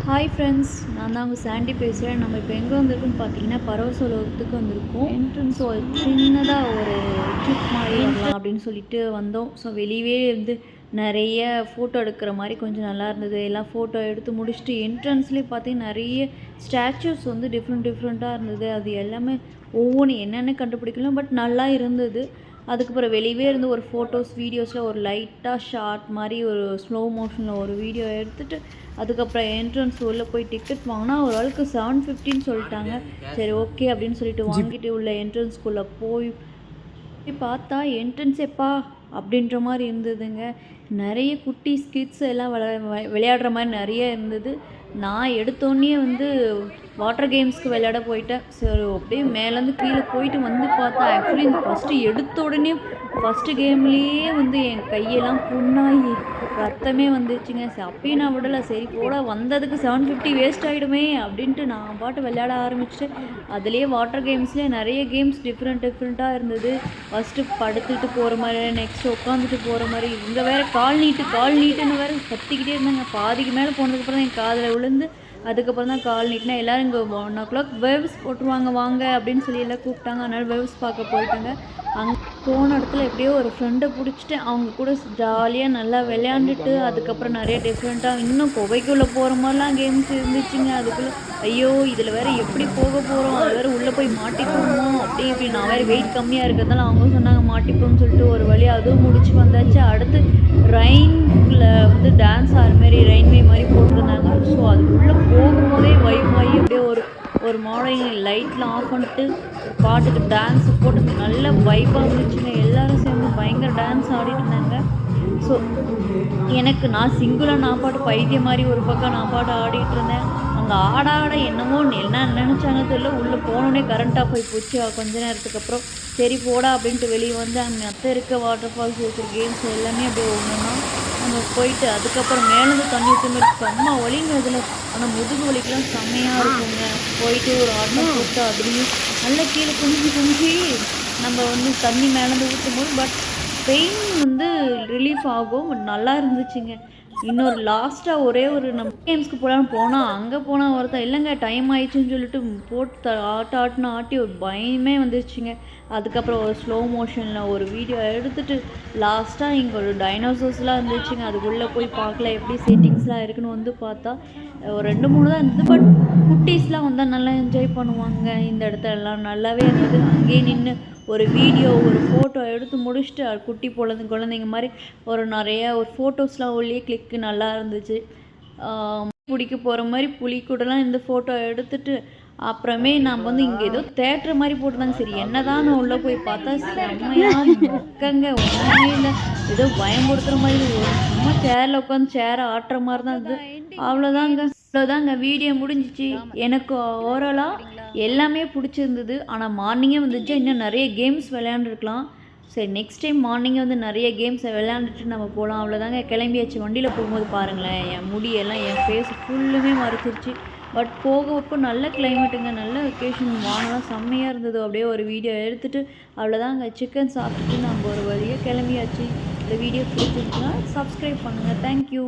Hi friends, நான் தான் உங்கள் சாண்டி பேசுகிறேன். நம்ம இப்போ எங்கே வந்திருக்குன்னு பார்த்தீங்கன்னா பரவசோலத்துக்கு வந்திருக்கோம். என்ட்ரன்ஸ் ஒரு சின்னதாக ஒரு ட்ரிப் மாதிரி வரலாம் அப்படின்னு சொல்லிட்டு வந்தோம். ஸோ வெளியவே இருந்து நிறைய ஃபோட்டோ எடுக்கிற மாதிரி கொஞ்சம் நல்லா இருந்தது. எல்லாம் ஃபோட்டோ எடுத்து முடிச்சுட்டு என்ட்ரன்ஸ்லேயே பார்த்தீங்கன்னா நிறைய ஸ்டாச்சூஸ் வந்து டிஃப்ரெண்ட்டாக இருந்தது. அது எல்லாமே ஒவ்வொன்றும் என்னென்னு கண்டுபிடிக்கலாம், பட் நல்லா இருந்தது. அதுக்கப்புறம் வெளியவே இருந்து ஒரு ஃபோட்டோஸ் வீடியோஸில் ஒரு லைட்டாக ஷார்ட் மாதிரி ஒரு ஸ்லோ மோஷனில் ஒரு வீடியோ எடுத்துகிட்டு அதுக்கப்புறம் என்ட்ரன்ஸ் உள்ளே போய் டிக்கெட் வாங்கினா ஒரு ஆளுக்கு 750ன்னு சொல்லிட்டாங்க. சரி ஓகே அப்படின்னு சொல்லிட்டு வாங்கிட்டு உள்ள என்ட்ரன்ஸ்குள்ளே போய் பார்த்தா என்ட்ரன்ஸ் எப்பா அப்படின்ற மாதிரி இருந்ததுங்க. நிறைய குட்டி ஸ்கிட்ஸ் எல்லாம் விளையாடுற மாதிரி நிறைய இருந்தது. நான் எடுத்தோடனே வந்து வாட்டர் கேம்ஸ்க்கு விளையாட போயிட்டேன். சரி அப்படியே மேலேருந்து கீழே போயிட்டு வந்து பார்த்தா ஆக்சுவலி இந்த ஃபஸ்ட்டு எடுத்த உடனே ஃபஸ்ட்டு கேம்லேயே வந்து என் கையெல்லாம் புண்ணாகி ரத்தமே வந்துருச்சுங்க. அப்பயும் நான் விடலை. சரி போட வந்ததுக்கு 750 வேஸ்ட் ஆகிடுமே அப்படின்ட்டு நான் பாட்டு விளையாட ஆரம்பிச்சிட்டேன். அதுலேயே வாட்டர் கேம்ஸ்லேயே நிறைய கேம்ஸ் டிஃப்ரெண்ட்டாக இருந்தது. ஃபஸ்ட்டு படுத்துட்டு போகிற மாதிரி, நெக்ஸ்ட்டு உட்காந்துட்டு போகிற மாதிரி, இங்கே வேறு கால் நீட்டுன்னு வேறு கத்திக்கிட்டே இருந்தாங்க. பாதிக்கு மேலே போனதுக்கப்புறம் என் காதில் விழுந்து அதுக்கப்புறம் தான் கால் நீட்டினா எல்லோரும் இங்கே 1 o'clock வேவ்ஸ் போட்டுருவாங்க வாங்க அப்படின்னு சொல்லி எல்லாம் கூப்பிட்டாங்க. அதனால் வேவ்ஸ் பார்க்க போயிட்டாங்க. அங்கே போன இடத்துல எப்படியோ ஒரு ஃப்ரெண்டை பிடிச்சிட்டு அவங்க கூட ஜாலியாக நல்லா விளையாண்டுட்டு அதுக்கப்புறம் நிறைய டிஃப்ரெண்ட்டாக இன்னும் குகைக்குள்ளே போகிற மாதிரிலாம் கேம்ஸ் இருந்துச்சுங்க. அதுக்குள்ளே ஐயோ இதில் வேறு எப்படி போக போகிறோம், அது வேறு உள்ளே போய் மாட்டிப்போமோ அப்படி இப்படி. நான் வேறு வெயிட் கம்மியாக இருக்கிறதால அவங்க சொன்னாங்க மாட்டிப்போம்னு சொல்லிட்டு ஒரு வழி அதுவும் முடிச்சு வந்தாச்சு. அடுத்து ரெயினில் வந்து டான்ஸ் ஆகிற மாதிரி ரெயின்வே மாதிரி போட்டிருந்தாங்க. ஸோ அதுக்குள்ளே போகும்போதே வைப்பாகி அப்படியே ஒரு மார்னிங் லைட்லாம் ஆஃப் பண்ணிட்டு பாட்டுக்கு டான்ஸ் போட்டு நல்ல வைப்பாக இருந்துச்சுங்க. எல்லோரும் சேர்ந்து பயங்கர டான்ஸ் ஆடிட்டு இருந்தாங்க. ஸோ எனக்கு நான் சிங்கிளாக நான் பாட்டு பைத்தியம் மாதிரி ஒரு பக்கம் நான் பாட்டு ஆடிட்டு இருந்தேன். அங்கே ஆட என்னமோ என்ன நினச்சாங்க தெரியல. உள்ளே போனோடனே கரண்ட் ஆஃப் ஆகி போச்சு கொஞ்ச நேரத்துக்கு அப்புறம். சரி போடா அப்படின்ட்டு வெளியே வந்து அங்கே மற்ற இருக்க வாட்டர் ஃபால்ஸ் இருக்கிற கேம்ஸ் எல்லாமே அப்படியே ஒன்றுனா நம்ம போயிட்டு அதுக்கப்புறம் மேலேருந்து தண்ணி ஊற்றுமே செம்ம வலிங்க இதில். ஆனால் முதுகு வலிக்கெலாம் செம்மையாக இருக்குங்க. போயிட்டு ஒரு ஆட்டம் போட்டு அதுலேயும் நல்லா கீழே குஞ்சு நம்ம வந்து தண்ணி மேலேருந்து ஊற்றும்போது பட் பெயின் வந்து ரிலீஃப் ஆகும். நல்லா இருந்துச்சுங்க. இன்னொரு லாஸ்ட்டாக ஒரே ஒரு நம்ம கேம்ஸ்க்கு போனால் அங்கே போனால் ஒருத்தர் இல்லைங்க டைம் ஆயிடுச்சுன்னு சொல்லிட்டு போட்டு ஆட்டி ஒரு பயமே வந்துருச்சுங்க. அதுக்கப்புறம் ஒரு ஸ்லோ மோஷனில் ஒரு வீடியோ எடுத்துகிட்டு லாஸ்ட்டாக இங்கே ஒரு டைனோசர்ஸ்லாம் இருந்துச்சுங்க. அதுக்குள்ளே போய் பார்க்கல எப்படி செட்டிங்ஸ்லாம் இருக்குன்னு வந்து பார்த்தா ஒரு 2-3 தான் இருந்தது. பட் குட்டீஸ்லாம் வந்தால் நல்லா என்ஜாய் பண்ணுவாங்க. இந்த இடத்துல எல்லாம் நல்லாவே இருந்தது. அங்கேயே நின்று ஒரு வீடியோ ஒரு ஃபோட்டோ எடுத்து முடிச்சுட்டு குட்டி குழந்தைங்க மாதிரி நிறைய ஒரு ஃபோட்டோஸ்லாம் உள்ளே கிளிக்கு நல்லா இருந்துச்சு. பிடிக்க போகிற மாதிரி புலி கூடலாம் இந்த ஃபோட்டோ எடுத்துட்டு அப்புறமே நம்ம வந்து இங்கே ஏதோ தேட்டர் மாதிரி போட்டுருந்தாங்க. சரி என்ன தான் நான் உள்ளே போய் பார்த்தா செம்மையாக மக்கங்க ஒன்றுமே இல்லை. ஏதோ பயம்படுத்துகிற மாதிரி சும்மா சேரில் உட்காந்து சேரை ஆட்டுற மாதிரி தான் இருந்தது. அவ்வளோதாங்க வீடியோ முடிஞ்சிச்சு. எனக்கு ஓவராலாக எல்லாமே பிடிச்சிருந்தது. ஆனால் மார்னிங்கே வந்துச்சு இன்னும் நிறைய கேம்ஸ் விளையாண்டுருக்கலாம். சரி நெக்ஸ்ட் டைம் மார்னிங்கே வந்து நிறைய கேம்ஸை விளையாண்டுட்டு நம்ம போகலாம். அவ்வளோதாங்க கிளம்பியாச்சு. வண்டியில் போகும்போது பாருங்களேன் என் முடியெல்லாம் என் ஃபேஸ் ஃபுல்லுமே மறைச்சிருச்சு. பட் போகப்போ நல்ல கிளைமேட்டுங்க, நல்ல வெக்கேஷன், வானலாம் செம்மையாக இருந்தது. அப்படியே ஒரு வீடியோ எடுத்துகிட்டு அவ்வளோதாங்க சிக்கன் சாப்பிட்டுட்டு நம்ம ஒரு வழியாக கிளம்பியாச்சு. இந்த வீடியோ பிடிச்சிருச்சுன்னா சப்ஸ்கிரைப் பண்ணுங்கள். தேங்க்யூ.